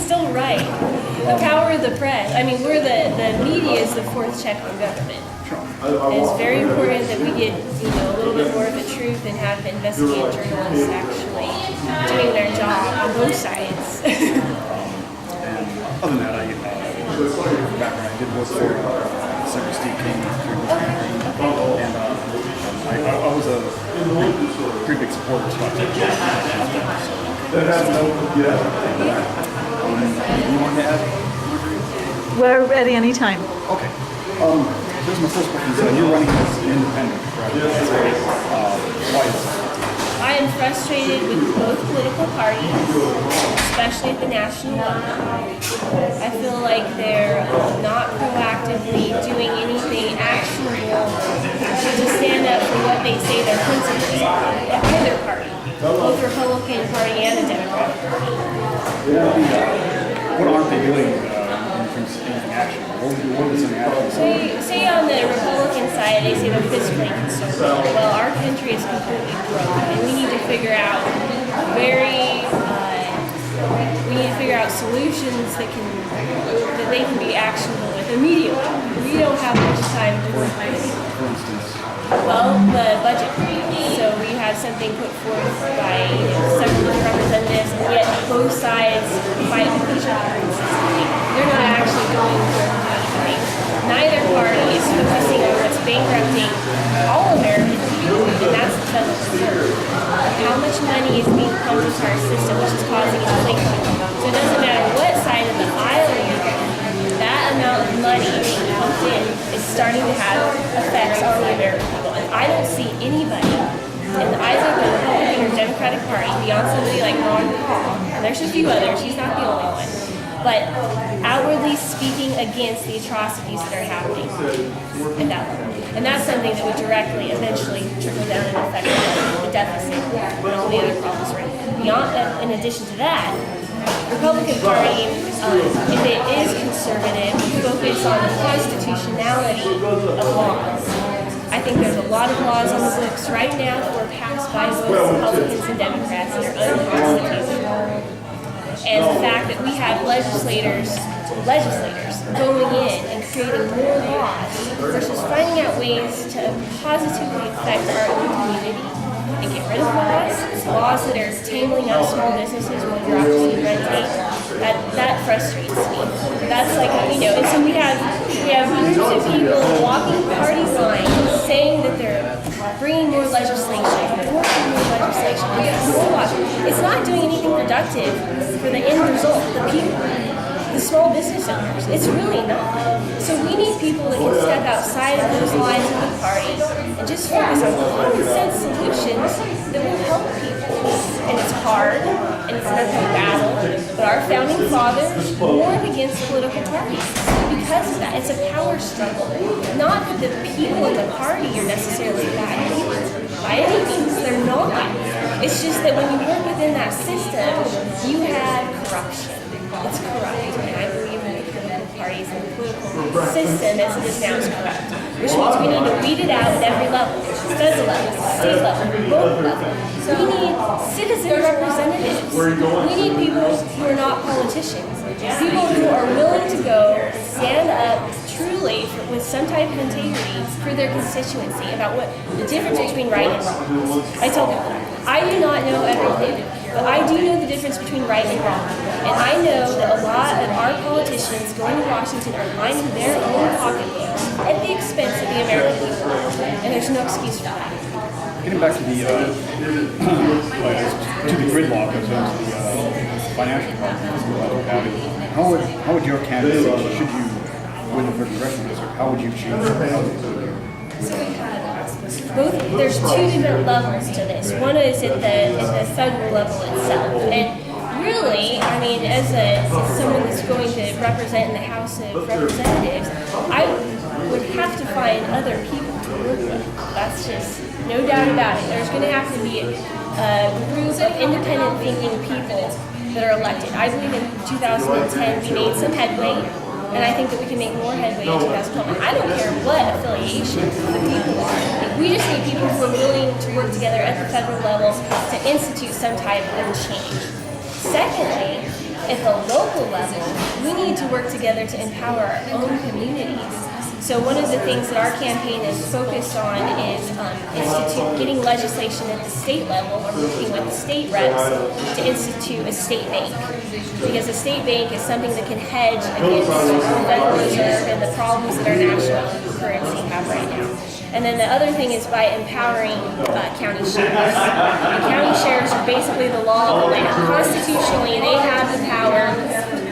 still right. The power of the press. I mean, the media is the fourth check on government. And it's very important that we get, a little bit more of the truth and have investigative journalists actually doing their job on both sides. And other than that, background, I did work for Senator Steve King, and I was a pretty big supporter of Scott Taylor. You want to add? We're ready anytime. Okay. Here's my first question. You're running as an independent, right? Why is that? I am frustrated with both political parties, especially at the national level. I feel like they're not proactively doing anything actionable to stand up for what they say their principles are at either party, both the Republican Party and the Democratic Party. What aren't they doing in terms of anything actionable? What is an action? Say on the Republican side, they say they're fiscally conservative. Well, our country is completely broken, and we need to figure out solutions that they can be actionable with immediately. We don't have much time for this. For instance? Well, the budget. So we have something put forth by several representatives, and yet both sides fight with each other. They're not actually going for anything. Neither party is focusing on what's bankrupting all American people, and that's the Federal Reserve. How much money is being pumped into our system, which is causing inflation. So it doesn't matter what side of the aisle you're on, that amount of money being pumped in is starting to have effects on the American people. And I don't see anybody in either the Republican or Democratic Party beyond somebody like Ron Paul, and there's a few others, he's not the only one, but outwardly speaking against the atrocities that are happening at that level. And that's something that would directly, eventually, trickle down and affect the deficit and all the other problems. Right? Beyond that, in addition to that, the Republican Party, if it is conservative, focus on the constitutionality of laws. I think there's a lot of laws on the books right now that were passed by both Republicans and Democrats that are unconstitutional. And the fact that we have legislators going in and creating more laws versus finding out ways to positively affect our own community and get rid of laws that are tangling up small businesses with bureaucracy and red tape, that frustrates me. That's like, and so we have groups of people walking party lines saying that they're bringing more legislation, more laws. It's not doing anything productive for the end result, the people, the small business owners. It's really not. So we need people that can step outside of those lines of the party and just focus on common sense solutions that will help people. And it's hard, and it's an uphill battle, but our founding fathers warned against political parties. Because of that, it's a power struggle. Not that the people in the party are necessarily bad people. By any means, they're not. It's just that when you work within that system, you have corruption. It's corrupt, and I believe in the political parties and the political system as it is now is corrupt. Which means we need to weed it out at every level. Federal level, state level, local level. We need citizen representatives. We need people who are not politicians. People who are willing to go and stand up truly with some type of integrity for their constituency about what the difference between right and wrong. I tell people, I do not know everything, but I do know the difference between right and wrong. And I know that a lot of our politicians going to Washington are lining their own pocketbooks at the expense of the American people. And there's no excuse for that. Getting back to the gridlock in terms of the financial problems that we're having, how would your candidacy, should you win the first congressional district, how would you change it? So we have there's two different levels to this. One is at the federal level itself. And really, I mean, as someone that's going to represent in the House of Representatives, I would have to find other people to work with. That's just no doubt about it. There's going to have to be a group of independent thinking people that are elected. I believe in 2010 we made some headway, and I think that we can make more headway in 2012. I don't care what affiliation the people are. We just need people who are willing to work together at the federal level to institute some type of change. Secondly, at the local level, we need to work together to empower our own communities. So one of the things that our campaign is focused on is getting legislation at the state level, or working with the state reps to institute a state bank. Because a state bank is something that can hedge against the Federal Reserve and the problems that our national currency have right now. And then the other thing is by empowering county sheriffs. And county sheriffs are basically the law of the land. Constitutionally, they have the power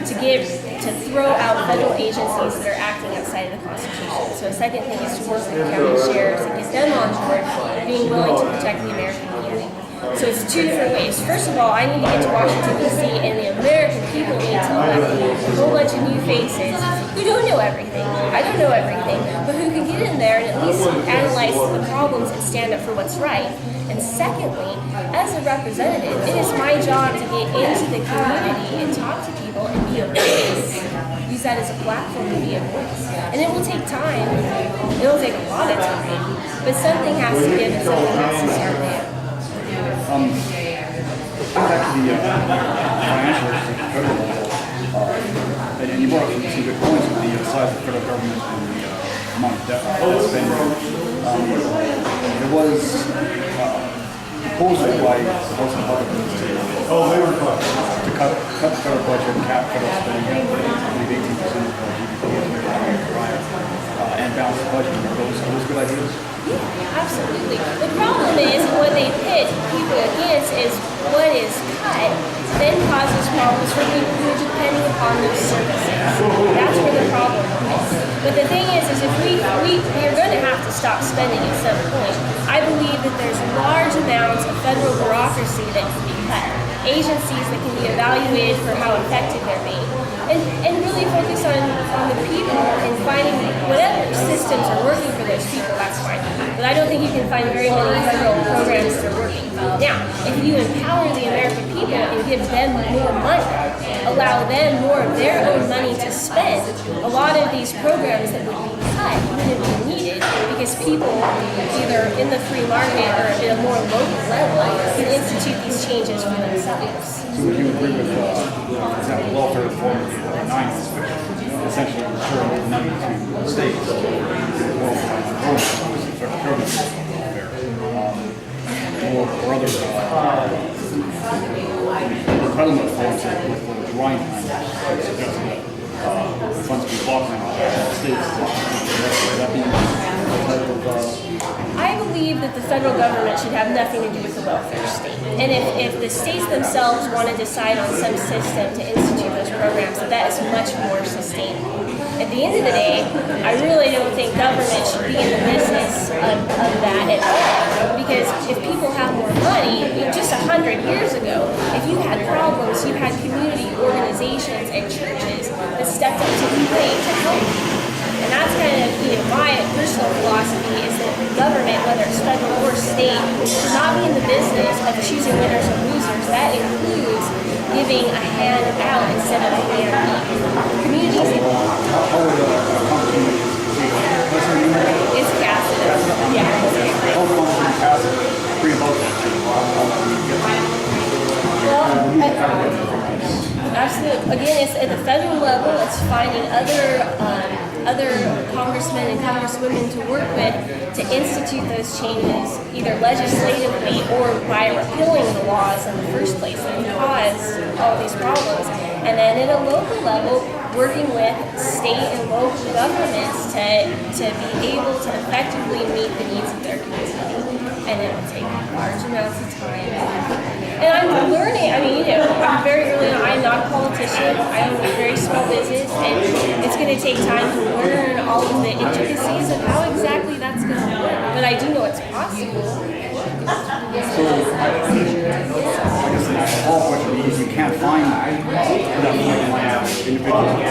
to throw out federal agencies that are acting outside of the Constitution. So a second thing is to work with county sheriffs and get them on board, being willing to protect the American community. So it's two different ways. First of all, I need to get to Washington, D.C., and the American people need to elect a whole bunch of new faces who don't know everything. I don't know everything, but who can get in there and at least analyze the problems and stand up for what's right. And secondly, as a representative, it is my job to get into the community and talk to people and be a voice. Use that as a platform to be a voice. And it will take time. It will take a lot of time. But something has to give and something has to start there. Back to the financial at the federal level, and you brought up some good points with the size of the federal government and the amount of debt that's spending. There was a proposal by the House Republicans to cut the federal budget and cap federal spending at 18% of GDP and balance the budget. Are those good ideas? Yeah, absolutely. The problem is what they pit people against is what is cut then causes problems for people who are depending upon those services. That's where the problem is. But the thing is if we are going to have to stop spending at some point. I believe that there's large amounts of federal bureaucracy that can be cut. Agencies that can be evaluated for how effective they're being. And really focus on the people and finding whatever systems are working for those people, that's fine. But I don't think you can find very many federal programs that are working. Now, if you empower the American people and give them more money, allow them more of their own money to spend, a lot of these programs that would be cut wouldn't be needed because people, either in the free market or at a more local level, can institute these changes for themselves. So would you agree with, for example, welfare reform in the 90s, which essentially returned money to the states, or other entitlement forms like the grind time, suggesting that funds be blocked in the states. Would that be a type of I believe that the federal government should have nothing to do with the welfare state. And if the states themselves want to decide on some system to institute those programs, that is much more sustainable. At the end of the day, I really don't think government should be in the business of that at all. Because if people have more money, just 100 years ago, if you had problems, you had community organizations and churches that stepped up to the plate to help you. And that's kind of my personal philosophy is that government, whether it's federal or state, should not be in the business of choosing winners and losers. That includes giving a hand out instead of a hand up. Communities. It's Casida. Yeah. Well, absolutely. Again, it's at the federal level. It's finding other congressmen and congresswomen to work with to institute those changes, either legislatively or by repealing the laws in the first place that cause all these problems. And then at a local level, working with state and local governments to be able to effectively meet the needs of their community. And it will take large amounts of time. And I'm learning, I'm very early on, I'm not a politician, I own a very small business, and it's going to take time to learn all of the intricacies of how exactly that's going to work. But I do know it's possible. So, I guess the whole question is you can't find enough individuals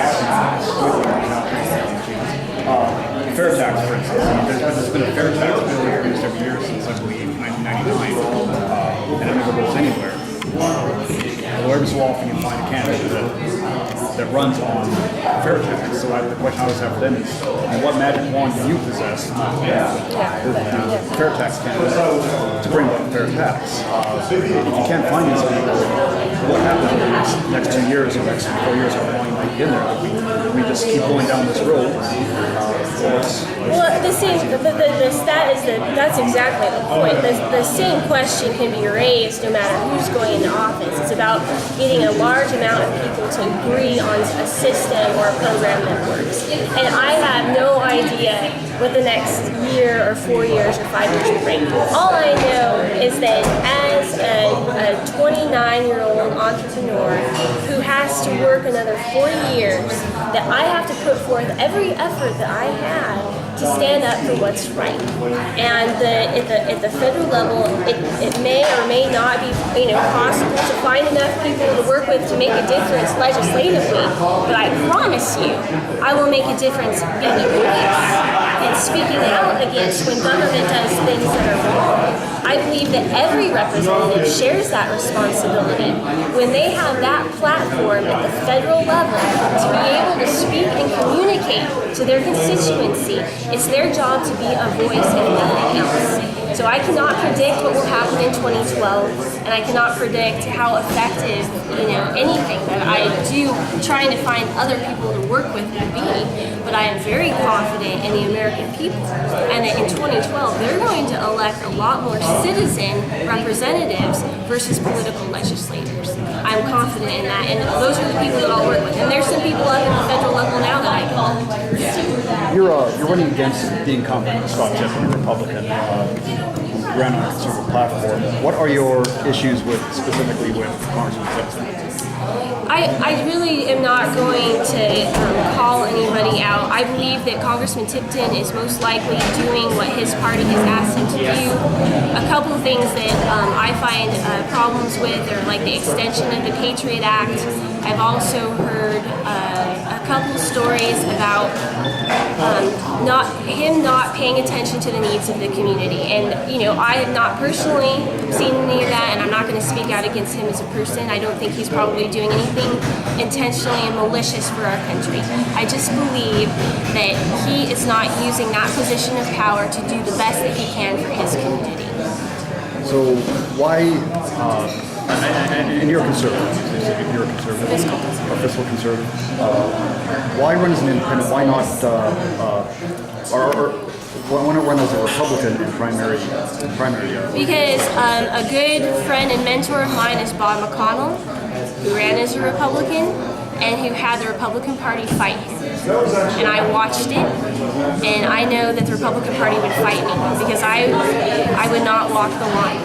fair tax, for instance. There's been a fair tax bill introduced every year since, I believe, 1999, and it never goes anywhere. A So every so often you find a candidate that runs on fair tax. So the question I always have for them is, what magic wand do you possess, the fair tax candidate, to bring about fair tax? If you can't find these people, what happens in the next 2 years or next 4 years, or how long you might be in there? We just keep going down this road. Well, the stat is that's exactly the point. The same question can be raised no matter who's going into office. It's about getting a large amount of people to agree on a system or a program that works. And I have no idea what the next year or 4 years or 5 years will bring. All I know is that as a 29-year-old entrepreneur who has to work another 4 years, that I have to put forth every effort that I have to stand up for what's right. And at the federal level, it may or may not be possible to find enough people to work with to make a difference legislatively. But I promise you, I will make a difference being a voice and speaking out against when government does things that are wrong. I believe that every representative shares that responsibility when they have that platform at the federal level to be able to speak and communicate to their constituency. It's their job to be a voice and nothing else. So I cannot predict what will happen in 2012, and I cannot predict how effective, anything that I do trying to find other people to work with will be. But I am very confident in the American people, and that in 2012 they're going to elect a lot more citizen representatives versus political legislators. I'm confident in that, and those are the people that I'll work with. And there's some people up at the federal level now that I can. You're running against the incumbent, Scott Tiffin, a Republican, ran on a conservative platform. What are your issues specifically with Congressman Tiffin? I really am not going to call anybody out. I believe that Congressman Tipton is most likely doing what his party has asked him to do. A couple of things that I find problems with are like the extension of the Patriot Act. I've also heard a couple stories about him not paying attention to the needs of the community. And I have not personally seen any of that, and I'm not going to speak out against him as a person. I don't think he's probably doing anything intentionally and malicious for our country. I just believe that he is not using that position of power to do the best that he can for his community. So why, and you're a conservative, you're a conservative, a fiscal conservative, why run as an independent? Why not, or why not run as a Republican in primary? Because a good friend and mentor of mine is Bob McConnell, who ran as a Republican and who had the Republican Party fight him. And I watched it, and I know that the Republican Party would fight me because I would not walk the line.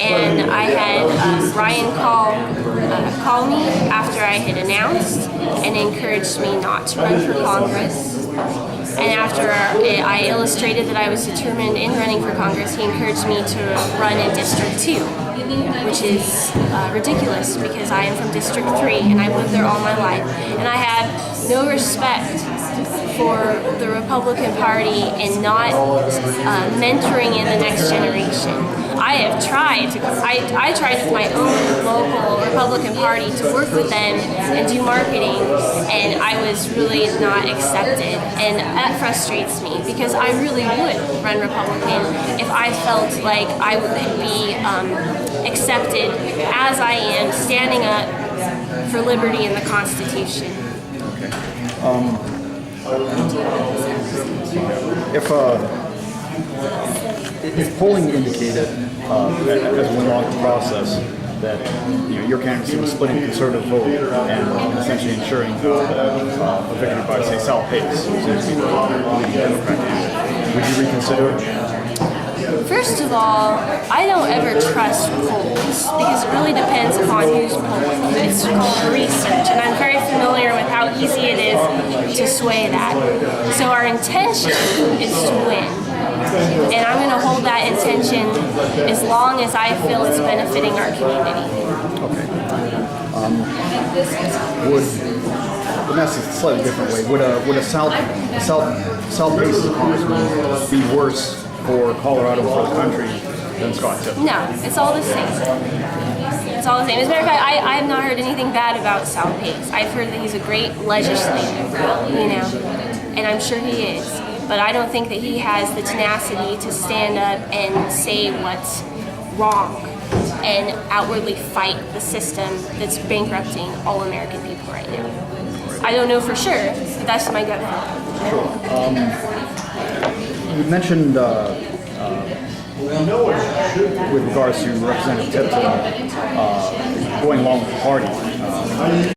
And I had Ryan call me after I had announced and encouraged me not to run for Congress. And after I illustrated that I was determined in running for Congress, he encouraged me to run in District 2, which is ridiculous because I am from District 3 and I've lived there all my life. And I have no respect for the Republican Party and not mentoring in the next generation. I have tried I tried with my own local Republican Party to work with them and do marketing, and I was really not accepted, and that frustrates me because I really would run Republican if I felt like I would be accepted as I am, standing up for liberty and the Constitution. If polling indicated as we went along the process that your candidacy was splitting the conservative vote and essentially ensuring a victory by, say, Sal Pace, who seems to be the leading Democrat candidate, would you reconsider? First of all, I don't ever trust polls because it really depends upon who's polling. It's called research, and I'm very familiar with how easy it is to sway that. So our intention is to win, and I'm going to hold that intention as long as I feel it's benefiting our community. Okay. Let me ask it a slightly different way. Would a Sal Pace congressman be worse for Colorado and for the country than Scott Tiffin? No, it's all the same. It's all the same. As a matter of fact, I have not heard anything bad about Sal Pace. I've heard that he's a great legislator, you know, and I'm sure he is. But I don't think that he has the tenacity to stand up and say what's wrong and outwardly fight the system that's bankrupting all American people right now. I don't know for sure, but that's my gut feeling. You mentioned with regards to Representative Tipton going along with the party.